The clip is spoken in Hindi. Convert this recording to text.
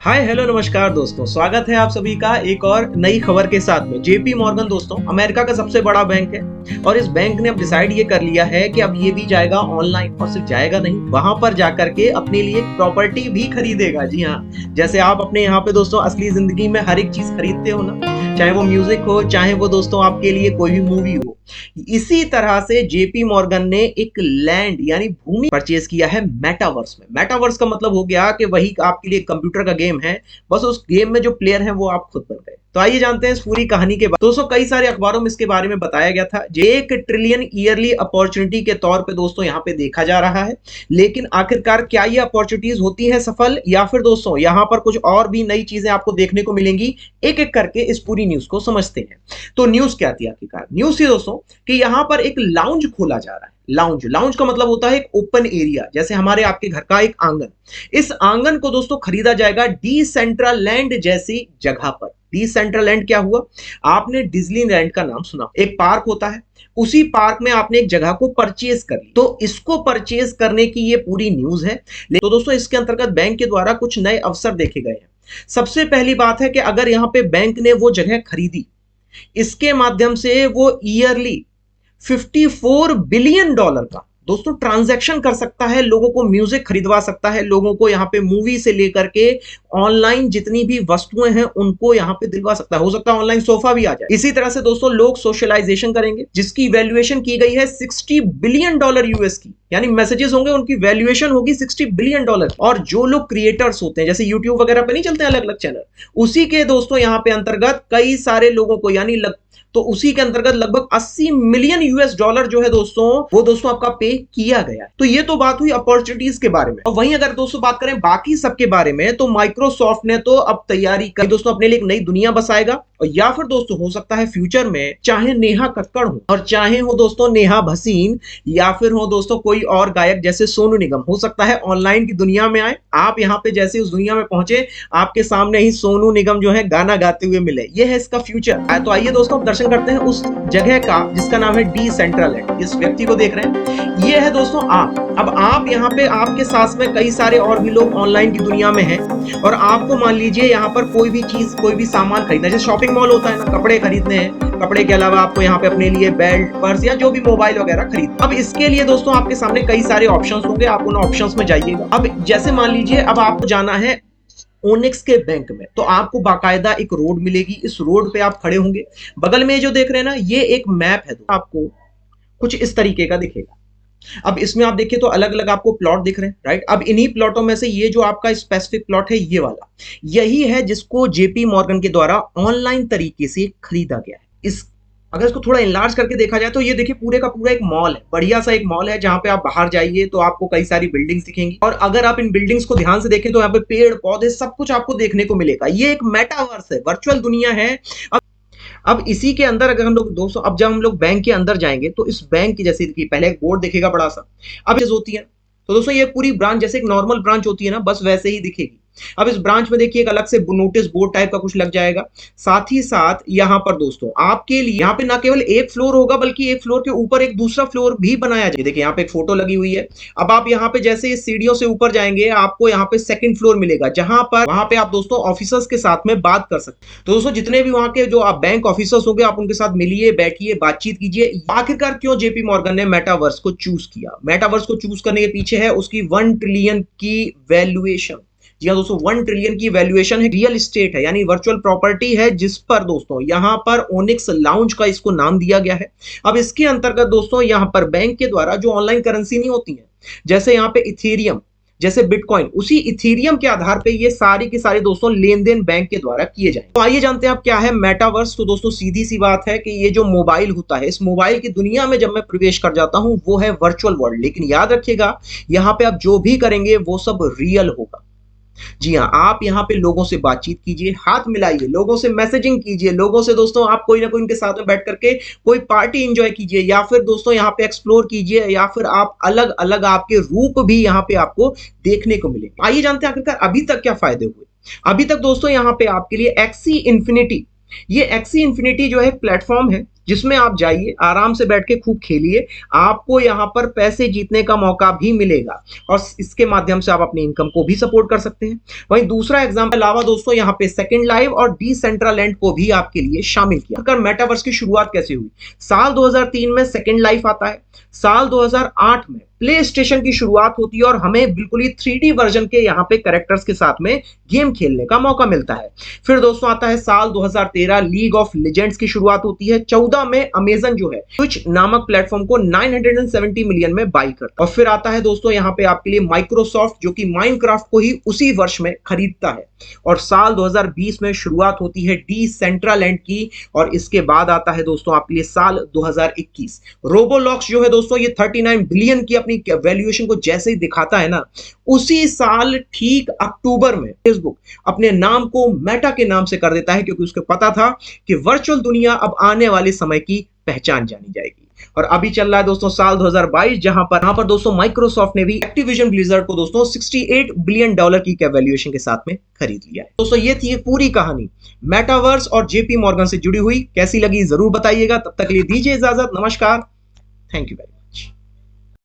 हाय हेलो नमस्कार दोस्तों, स्वागत है आप सभी का एक और नई खबर के साथ में। जेपी मॉर्गन दोस्तों अमेरिका का सबसे बड़ा बैंक है और इस बैंक ने अब डिसाइड ये कर लिया है कि अब ये भी जाएगा ऑनलाइन। और सिर्फ जाएगा नहीं, वहां पर जाकर के अपने लिए प्रॉपर्टी भी खरीदेगा। जी हाँ, जैसे आप अपने यहाँ पे दोस्तों असली जिंदगी में हर एक चीज खरीदते हो ना, चाहे वो म्यूजिक हो, चाहे वो दोस्तों आपके लिए कोई भी मूवी हो, इसी तरह से जेपी मॉर्गन ने एक लैंड यानी भूमि परचेज किया है मेटावर्स में। मेटावर्स का मतलब हो गया कि वही आपके लिए कंप्यूटर का गेम है, बस उस गेम में जो प्लेयर हैं वो आप खुद बन गए। तो आइए जानते हैं इस पूरी कहानी के बारे में। दोस्तों कई सारे अखबारों में इसके बारे में बताया गया था। 1 ट्रिलियन ईयरली अपॉर्चुनिटी के तौर पे दोस्तों यहाँ पे देखा जा रहा है, लेकिन आखिरकार क्या ये अपॉर्चुनिटीज होती हैं सफल, या फिर दोस्तों यहाँ पर कुछ और भी नई चीजें आपको देखने को मिलेंगी। एक एक करके इस पूरी न्यूज को समझते हैं। तो न्यूज क्या थी आखिरकार? न्यूज थी दोस्तों कि यहाँ पर एक लाउंज खोला जा रहा है। लाउंज लाउंज का मतलब होता है एक ओपन एरिया, जैसे हमारे आपके घर का एक आंगन। इस आंगन को दोस्तों खरीदा जाएगा डिसेंट्रलैंड जैसी जगह पर। डिसेंट्रलैंड क्या हुआ? आपने डिज्नीलैंड का नाम सुना, एक पार्क होता है, उसी पार्क में आपने एक जगह को परचेज कर ली। तो इसको परचेज करने की ये पूरी न्यूज है। तो दोस्तों इसके अंतर्गत बैंक के द्वारा कुछ नए अवसर देखे गए हैं। सबसे पहली बात है कि अगर यहां पे बैंक ने वो जगह खरीदी, इसके माध्यम से वो ईयरली $54 बिलियन का दोस्तों ट्रांजैक्शन कर सकता है, लोगों को म्यूजिक खरीदवा सकता है, लोगों को यहाँ पे मूवी से लेकर के ऑनलाइन जितनी भी वस्तुएं हैं उनको यहाँ पे दिलवा सकता है। हो सकता है ऑनलाइन सोफा भी आ जाए। इसी तरह से दोस्तों लोग सोशलाइजेशन करेंगे, जिसकी वैल्यूएशन की गई है $60 बिलियन यूएस की, यानी मैसेजेस होंगे उनकी वैल्यूएशन होगी $60 बिलियन। और जो लोग क्रिएटर्स होते हैं, जैसे यूट्यूब वगैरह पे नहीं चलते अलग अलग चैनल, उसी के दोस्तों यहाँ पे अंतर्गत कई सारे लोगों को यानी तो उसी के अंतर्गत लगभग $80 मिलियन जो है दोस्तों वो दोस्तों आपका पे किया गया है। तो ये तो बात हुई अपॉर्चुनिटीज के बारे में। और वहीं अगर दोस्तों बात करें बाकी सबके बारे में, तो माइक्रोसॉफ्ट ने तो अब तैयारी कर दोस्तों अपने लिए एक नई दुनिया बसाएगा। और या फिर दोस्तों हो सकता है फ्यूचर में चाहे नेहा कक्कड़ हो और चाहे हो दोस्तों नेहा भसीन, या फिर हो दोस्तों कोई और गायक जैसे सोनू निगम, हो सकता है ऑनलाइन की दुनिया में आए। आप यहाँ पे जैसे उस दुनिया में पहुंचे, आपके सामने ही सोनू निगम जो है गाना गाते हुए मिले। ये है इसका फ्यूचर। तो आइए दोस्तों दर्शन करते हैं उस जगह का जिसका नाम है डिसेंट्रलैंड। इस व्यक्ति को देख रहे हैं, ये है दोस्तों आप। अब आप यहाँ पे आपके साथ में कई सारे और भी लोग ऑनलाइन की दुनिया में हैं, और आपको मान लीजिए यहाँ पर कोई भी चीज, कोई भी सामान खरीदना, जैसे शॉपिंग मॉल होता है ना, कपड़े खरीदने हैं, कपड़े के अलावा आपको यहाँ पे अपने लिए बेल्ट, पर्स या जो भी मोबाइल वगैरह खरीद। अब इसके लिए दोस्तों आपके सामने कई सारे ऑप्शंस होंगे, आप उन ऑप्शंस में जाइएगा। अब जैसे मान लीजिए अब आपको जाना है ओनिक्स के बैंक में, तो आपको बाकायदा एक रोड मिलेगी। इस रोड पे आप खड़े होंगे, बगल में जो देख रहे हैं ना, ये एक मैप है, आपको कुछ इस तरीके का दिखेगा। अब इसमें आप देखिए तो अलग अलग आपको प्लॉट दिख रहे हैं, राइट। अब इन्हीं प्लॉटों में से ये जो आपका स्पेसिफिक प्लॉट है, ये वाला, यही है जिसको जेपी मॉर्गन के द्वारा ऑनलाइन तरीके से खरीदा गया है। इस अगर इसको थोड़ा इनलार्ज करके देखा जाए तो ये देखिए पूरे का पूरा एक मॉल है, बढ़िया सा एक मॉल है, जहां पे आप बाहर जाइए तो आपको कई सारी बिल्डिंग्स दिखेंगी। और अगर आप इन बिल्डिंग्स को ध्यान से देखें तो यहाँ पे पेड़ पौधे सब कुछ आपको देखने को मिलेगा। ये एक मेटावर्स है, वर्चुअल दुनिया है। अब इसी के अंदर अगर हम लोग दोस्तों, अब जब हम लोग बैंक के अंदर जाएंगे तो इस बैंक की जैसे कि पहले एक बोर्ड दिखेगा बड़ा सा, अब होती है तो दोस्तों ये पूरी ब्रांच जैसे एक नॉर्मल ब्रांच होती है ना, बस वैसे ही दिखेगी। अब इस ब्रांच में देखिए एक अलग से नोटिस बोर्ड टाइप का कुछ लग जाएगा। साथ ही साथ यहाँ पर दोस्तों आपके लिए यहाँ पे ना केवल एक फ्लोर होगा, बल्कि एक फ्लोर के ऊपर एक दूसरा फ्लोर भी बनाया जाए। देखिए यहाँ पे एक फोटो लगी हुई है। अब आप यहाँ पे जैसे सीढ़ियों से ऊपर जाएंगे, आपको यहाँ पे सेकंड फ्लोर मिलेगा, जहां पर वहां पे आप दोस्तों ऑफिसर्स के साथ में बात कर सकते हैं। तो दोस्तों जितने भी वहां के जो आप बैंक ऑफिसर्स होंगे, आप उनके साथ मिलिए, बैठिए, बातचीत कीजिए। आखिरकार क्यों जेपी मॉर्गन ने मेटावर्स को चूज किया? मेटावर्स को चूज करने के पीछे है उसकी 1 ट्रिलियन की वैल्यूएशन। जी हाँ दोस्तों, 1 ट्रिलियन की वैल्यूएशन है। रियल एस्टेट है, यानी वर्चुअल प्रॉपर्टी है, जिस पर दोस्तों यहाँ पर ओनिक्स लाउंज का इसको नाम दिया गया है। अब इसके अंतर्गत दोस्तों यहाँ पर बैंक के द्वारा जो ऑनलाइन करेंसी नहीं होती है, जैसे यहाँ पे इथेरियम, जैसे बिटकॉइन, उसी इथेरियम के आधार पे ये सारी की सारी दोस्तों लेन देन बैंक के द्वारा किए जाए। तो आइए जानते हैं आप क्या है मेटावर्स। तो दोस्तों सीधी सी बात है कि ये जो मोबाइल होता है, इस मोबाइल की दुनिया में जब मैं प्रवेश कर जाता हूं, वो है वर्चुअल वर्ल्ड। लेकिन याद रखिएगा, यहाँ पे आप जो भी करेंगे वो सब रियल होगा। जी हाँ, आप यहाँ पे लोगों से बातचीत कीजिए, हाथ मिलाइए, लोगों से मैसेजिंग कीजिए, लोगों से दोस्तों आप कोई ना कोई इनके साथ में बैठ करके कोई पार्टी एंजॉय कीजिए, या फिर दोस्तों यहाँ पे एक्सप्लोर कीजिए, या फिर आप अलग अलग आपके रूप भी यहाँ पे आपको देखने को मिले। आइए जानते हैं आखिरकार अभी तक क्या फायदे हुए। अभी तक दोस्तों यहाँ पे आपके लिए एक्सी इन्फिनिटी, ये एक्सी इन्फिनिटी जो है प्लेटफॉर्म है, जिसमें आप जाइए, आराम से बैठ के खूब खेलिए, आपको यहाँ पर पैसे जीतने का मौका भी मिलेगा और इसके माध्यम से आप अपनी इनकम को भी सपोर्ट कर सकते हैं। वहीं दूसरा एग्जाम्पल अलावा दोस्तों यहाँ पे सेकंड लाइफ और डिसेंट्रालैंड को भी आपके लिए शामिल किया। मेटावर्स की शुरुआत कैसे हुई? साल 2003 में सेकंड लाइफ आता है, साल 2008 में प्ले स्टेशन की शुरुआत होती है और हमें बिल्कुल ही 3D वर्जन के यहाँ पे कैरेक्टर्स के साथ में गेम खेलने का मौका मिलता है। फिर दोस्तों आता है साल 2013, लीग ऑफ लेजेंड्स की शुरुआत होती है। 14 में अमेजन जो है ट्विच नामक प्लेटफॉर्म को 970 मिलियन में बाई करता है। और फिर आता है दोस्तों यहाँ पे आपके लिए माइक्रोसॉफ्ट, जो कि माइनक्राफ्ट को ही उसी वर्ष में खरीदता है। और साल 2020 में शुरुआत होती है डिसेंट्रालैंड की और इसके बाद आता है दोस्तों आपके लिए साल 2021। रोबोलॉक्स जो है दोस्तों ये 39 बिलियन की अपनी वैल्यूएशन को जैसे ही दिखाता है ना, उसी साल ठीक अक्टूबर में फेसबुक अपने नाम को मेटा के नाम से कर देता है, क्योंकि उसको पता था कि वर्चुअल दुनिया अब आने वाले समय की पहचान जानी जाएगी। और अभी चल रहा है दोस्तों साल 2022, जहां पर दोस्तों माइक्रोसॉफ्ट ने भी एक्टिविजन ब्लिजर्ड को दोस्तों $68 बिलियन की वैल्यूएशन के साथ में खरीद लिया है। दोस्तों ये थी पूरी कहानी मेटावर्स और जेपी मॉर्गन से जुड़ी हुई। कैसी लगी जरूर बताइएगा। तब तक के लिए दीजिए इजाजत। नमस्कार। Thank you.